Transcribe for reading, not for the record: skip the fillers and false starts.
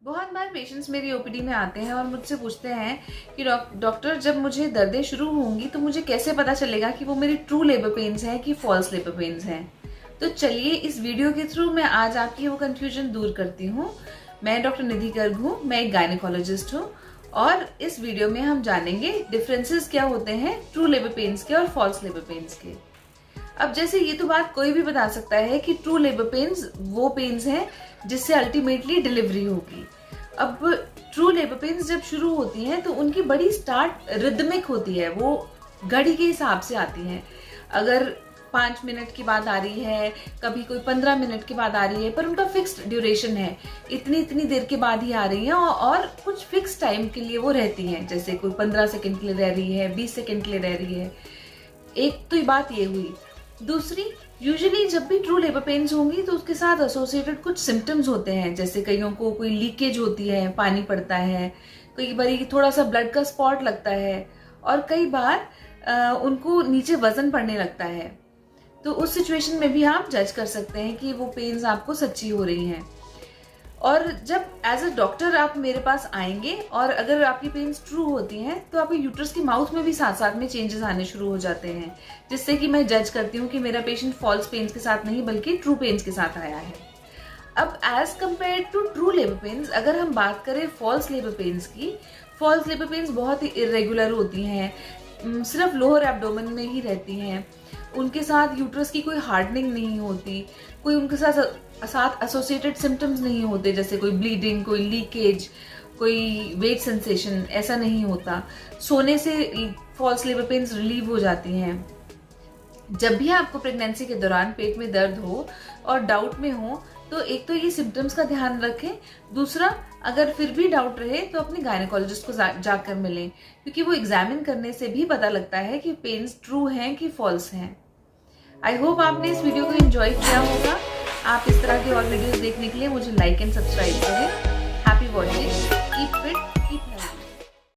बहुत बार पेशेंट्स मेरी ओपीडी में आते हैं और मुझसे पूछते हैं कि डॉक्टर जब मुझे दर्दें शुरू होंगी तो मुझे कैसे पता चलेगा कि वो मेरी ट्रू लेबर पेन्स हैं कि फॉल्स लेबर पेन्स हैं। तो चलिए इस वीडियो के थ्रू मैं आज आपकी वो कंफ्यूजन दूर करती हूँ। मैं डॉक्टर निधि गर्ग हूँ, मैं एक गायनेकोलॉजिस्ट हूँ और इस वीडियो में हम जानेंगे डिफरेंसेस क्या होते हैं ट्रू लेबर पेन्स के और फॉल्स लेबर पेन्स के। अब जैसे ये तो बात कोई भी बता सकता है कि ट्रू लेबर पेन्स वो पेन्स हैं जिससे अल्टीमेटली डिलीवरी होगी। अब ट्रू लेबर पेन्स जब शुरू होती हैं तो उनकी बड़ी स्टार्ट रिदमिक होती है, वो घड़ी के हिसाब से आती हैं। अगर 5 मिनट की बात आ रही है, कभी कोई 15 मिनट की बात आ रही है, पर उनका फिक्स्ड ड्यूरेशन है, इतनी इतनी देर के बाद ही आ रही हैं और कुछ फिक्स टाइम के लिए वो रहती हैं। जैसे कोई 15 सेकंड के लिए रह रही है, 20 सेकंड के लिए रह रही है। एक तो ये बात ये हुई। दूसरी, यूजुअली जब भी ट्रू लेबर पेन्स होंगी तो उसके साथ एसोसिएटेड कुछ सिम्टम्स होते हैं। जैसे कईयों को कोई लीकेज होती है, पानी पड़ता है, कई बार थोड़ा सा ब्लड का स्पॉट लगता है और कई बार उनको नीचे वजन पड़ने लगता है। तो उस सिचुएशन में भी आप जज कर सकते हैं कि वो पेन्स आपको सच्ची हो रही हैं। और जब एज अ डॉक्टर आप मेरे पास आएंगे और अगर आपकी पेन्स ट्रू होती हैं तो आपके यूट्रस के माउथ में भी साथ साथ में चेंजेस आने शुरू हो जाते हैं, जिससे कि मैं जज करती हूँ कि मेरा पेशेंट फॉल्स पेन्स के साथ नहीं बल्कि ट्रू पेन्स के साथ आया है। अब as compared to true labour pains अगर हम बात करें फॉल्स लेबर पेन्स की, फॉल्स लेबर पेन्स बहुत ही इरेगुलर होती हैं, सिर्फ लोअर एब्डोमेन में ही रहती हैं। उनके साथ यूट्रस की कोई हार्डनिंग नहीं होती, कोई उनके साथ एसोसिएटेड सिम्टम्स नहीं होते, जैसे कोई ब्लीडिंग, कोई लीकेज, कोई वेट सेंसेशन, ऐसा नहीं होता। सोने से फॉल्स लेबर पेन्स रिलीव हो जाती हैं। जब भी आपको प्रेगनेंसी के दौरान पेट में दर्द हो और डाउट में हो तो एक तो ये सिम्टम्स का ध्यान रखें। दूसरा, अगर फिर भी डाउट रहे तो अपने गायनेकोलॉजिस्ट को जाकर मिलें, क्योंकि वो एग्जामिन करने से भी पता लगता है कि पेन्स ट्रू हैं कि फॉल्स हैं। आई होप आपने इस वीडियो को एंजॉय किया होगा। आप इस तरह के और वीडियोस देखने के लिए मुझे लाइक एंड सब्सक्राइब करें। Happy watching, keep fit, keep